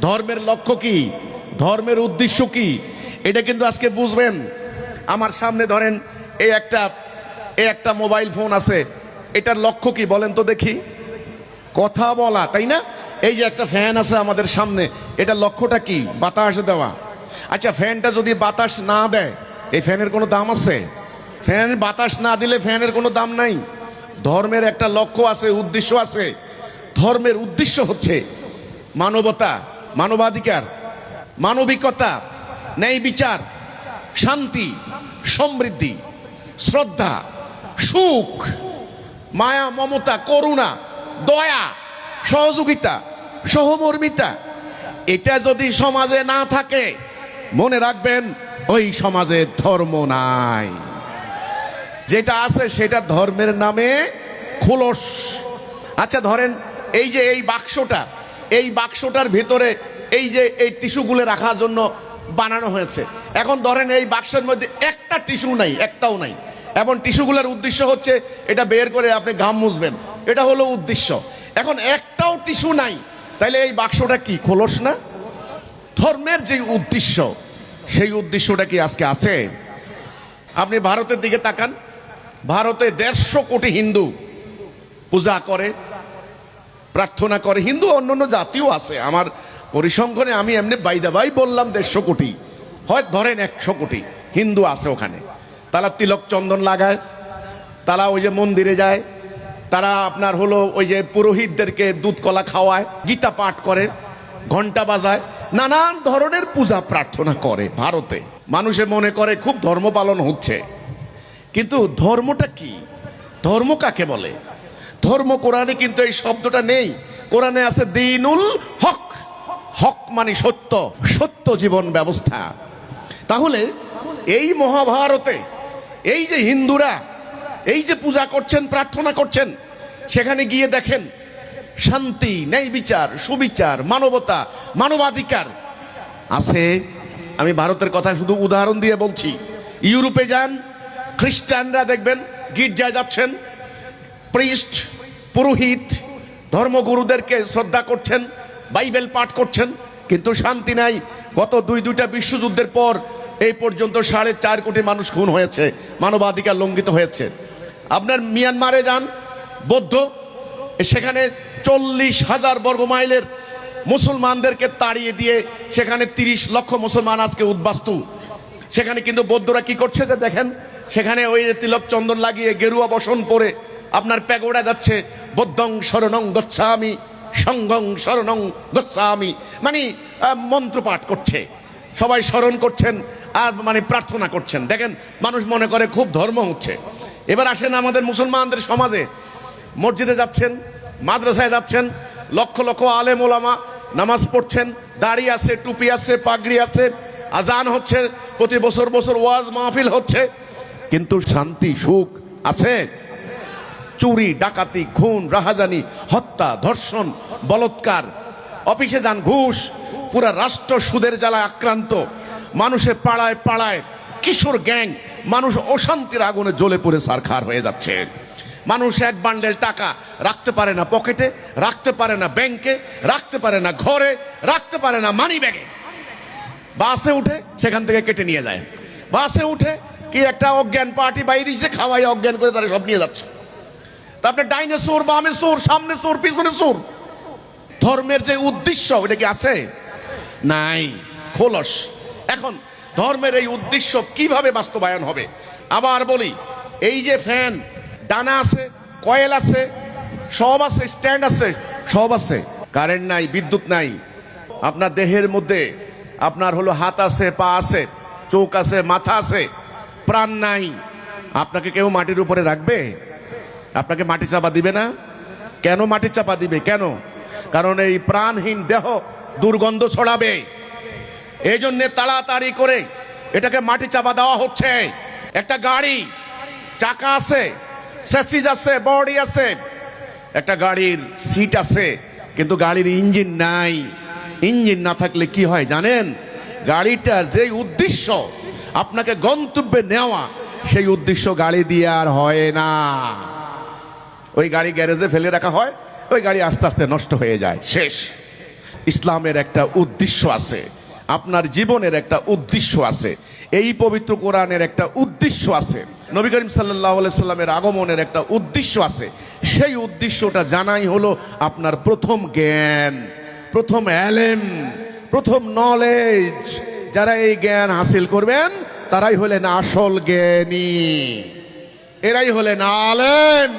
ধর্মের লক্ষ্য কি, ধর্মের উদ্দেশ্য কি, এটা কিন্তু আজকে বুঝবেন। আমার সামনে ধরেন এই একটা মোবাইল ফোন আছে, এটার লক্ষ্য কি বলেন তো দেখি? কথা বলা, তাই না? এই যে একটা ফ্যান আছে আমাদের সামনে, এটার লক্ষ্যটা কি? বাতাস দেওয়া। আচ্ছা, ফ্যানটা যদি বাতাস না দেয়, এই ফ্যানের কোনো দাম আছে? ফ্যান বাতাস না দিলে ফ্যানের কোনো দাম নাই। ধর্মের একটা লক্ষ্য আছে, উদ্দেশ্য আছে। ধর্মের উদ্দেশ্য হচ্ছে মানবতা, মানবাধিকার, মানবিকতা, ন্যায় বিচার, শান্তি, সমৃদ্ধি, শ্রদ্ধা, সুখ, মায়া, মমতা, করুণা, দয়া, সহযোগিতা, সহমর্মিতা। এটা যদি সমাজে না থাকে, মনে রাখবেন ওই সমাজে ধর্ম নাই। যেটা আছে সেটা ধর্মের নামে খোলস। আচ্ছা ধরেন এই যে এই বাক্সটার ভিতরে এই যে এই টিস্যুগুলো রাখার জন্য বানানো হয়েছে। এখন ধরেন এই বাক্সের মধ্যে একটা টিস্যু নাই, একটাও নাই। এবং টিস্যুগুলোর উদ্দেশ্য হচ্ছে এটা বের করে আপনি ঘাম মুছবেন, এটা হলো উদ্দেশ্য। এখন একটাও টিস্যু নাই, তাইলে এই বাক্সটা কি খোলস না? ধর্মের যে উদ্দেশ্য, সেই উদ্দেশ্যটা কি আজকে আছে? আপনি ভারতের দিকে তাকান, ভারতে 150 কোটি হিন্দু পূজা করে, প্রার্থনা করে। হিন্দু অন্যান্য জাতিও আছে, আমার পরিসংখ্যানে আমি এমনি বাইদাবাই বললাম 150 কোটি, হয় ধরেন 100 কোটি হিন্দু আছে ওখানে। তারা তিলক চন্দন লাগায়, তারা ওই যে মন্দিরে যায়, তারা আপনার হলো ওই যে পুরোহিতদেরকে দুধ কলা খাওয়ায়, গীতা পাঠ করে, ঘন্টা বাজায়, নানান ধরনের পূজা প্রার্থনা করে ভারতে। মানুষে মনে করে খুব ধর্ম পালন হচ্ছে, কিন্তু ধর্মটা কি? ধর্ম কাকে বলে? ধর্ম কোরআনে কিন্তু এই শব্দটা নেই। কোরআনে আছে দ্বীনুল হক। হক মানে সত্য, সত্য জীবন ব্যবস্থা। তাহলে এই মহাভারতে এই যে হিন্দুরা এই যে পূজা করছেন, প্রার্থনা করছেন, সেখানে গিয়ে দেখেন শান্তি, ন্যায় বিচার, সুবিচার, মানবতা, মানবাধিকার আছে। আমি ভারতের কথা শুধু উদাহরণ দিয়ে বলছি। ইউরোপে যান, খ্রিস্টানরা দেখবেন গির্জায় যাচ্ছেন, প্রিস্ট, পুরোহিত ধর্মগুরুদেরকে শ্রদ্ধা করছেন, বাইবেল পাঠ করছেন, কিন্তু শান্তি নাই। গত দুইটা বিশ্বযুদ্ধের পর এই পর্যন্ত 4.5 কোটি মানুষ খুন হয়েছে, মানবাধিকার লঙ্ঘিত হয়েছে। আপনার মিয়ানমারে যান, বৌদ্ধ, সেখানে 40,000 বর্গ মাইলের মুসলমানদেরকে তাড়িয়ে দিয়ে সেখানে 30 লক্ষ মুসলমান আজকে উদ্বাস্তু। সেখানে কিন্তু বৌদ্ধরা কি করছে যে দেখেন, সেখানে ওই তিলক চন্দন লাগিয়ে গেরুয়া বসন পরে আপনার প্যাগোডা যাচ্ছে, বৌদ্ধং শরণং গচ্ছামি, সংঘং শরণং গচ্ছামি, মানে মন্ত্র পাঠ করছে, সবাই স্মরণ করছেন আর মানে প্রার্থনা করছেন। দেখেন মানুষ মনে করে খুব ধর্ম হচ্ছে। এবার আসেন আমাদের মুসলমানদের সমাজে, মসজিদে যাচ্ছেন, মাদ্রাসায় যাচ্ছেন, লক্ষ লক্ষ আলেম ওলামা নামাজ পড়ছেন, দাড়ি আছে, টুপি আছে, পাগড়ি আছে, আজান হচ্ছে, প্রতি বছর বছর ওয়াজ মাহফিল হচ্ছে, কিন্তু শান্তি সুখ আছে? চুরি, ডাকাতি, খুন, রাহাজানি, হত্যা, ধর্ষণ, বলৎকার, অফিসে যান ঘুষ, পুরা রাষ্ট্র সুদের জ্বালায় আক্রান্ত, মানুষের পাড়ায় পাড়ায় কিশোর গ্যাং, মানুষ অশান্তির আগুনে জ্বলে পড়ে সারখার হয়ে যাচ্ছে। মানুষ এক বান্ডেল টাকা রাখতে পারে না পকেটে, রাখতে পারে না ব্যাংকে, রাখতে পারে না ঘরে, রাখতে পারে না মানি ব্যাগে। বাসে উঠে সেখান থেকে কেটে নিয়ে যায়। বাসে উঠে কি একটা অজ্ঞান পার্টি বাইরে এসে খাওয়াই অজ্ঞান করে তারা সব নিয়ে যাচ্ছে। তারপরে ডাইনে চোর, বামে চোর, সামনে চোর, পিছনে চোর। ধর্মের যে উদ্দেশ্য ওটা কি আছে? নাই, খোলস। এখন ধর্মের এই উদ্দেশ্য কিভাবে বাস্তবায়ন হবে? আবার বলি, এই যে ফ্যান, ডানা আছে, কয়েল আছে, সব আছে, স্ট্যান্ড আছে, সব আছে, কারেন্ট নাই, বিদ্যুৎ নাই। আপনার দেহের মধ্যে আপনার হলো হাত আছে, পা আছে, চোখ আছে, মাথা আছে, প্রাণ নাই। আপনাকে কেউ মাটির উপরে রাখবে? আপনাকে মাটি চাপা দিবে না? কেন মাটি চাপা দিবে? কেন? কারণ এই প্রাণহীন দেহ দুর্গন্ধ ছড়াবে। এই জন্য তাড়াতাড়ি করে এটাকে মাটি চাপা দেওয়া হচ্ছে। একটা গাড়ি, চাকা আছে, স্যাসিস আছে, বডি আছে, একটা গাড়ির সিট আছে, কিন্তু গাড়ির ইঞ্জিন নাই। ইঞ্জিন না থাকলে কি হয় জানেন? গাড়িটার যে উদ্দেশ্য আপনাকে গন্তব্যে নেওয়া, সেই উদ্দেশ্য গাড়ি দিয়ে আর হয় না। ওই গাড়ি গ্যারেজে ফেলে রাখা হয়, ওই গাড়ি আস্তে আস্তে নষ্ট হয়ে যায়, শেষ। ইসলামের একটা উদ্দেশ্য আছে, আপনার জীবনের একটা উদ্দেশ্য আছে, এই পবিত্র কোরআনের একটা উদ্দেশ্য আছে, নবী করিম সাল্লাল্লাহু আলাইহি সাল্লামের আগমনের একটা উদ্দেশ্য আছে। সেই উদ্দেশ্যটা জানাই হলো আপনার প্রথম জ্ঞান, প্রথম এলেম, প্রথম নলেজ। যারা এই জ্ঞান হাসিল করবেন তারাই হলেন আসল জ্ঞানী, এরাই হলেন আলেম।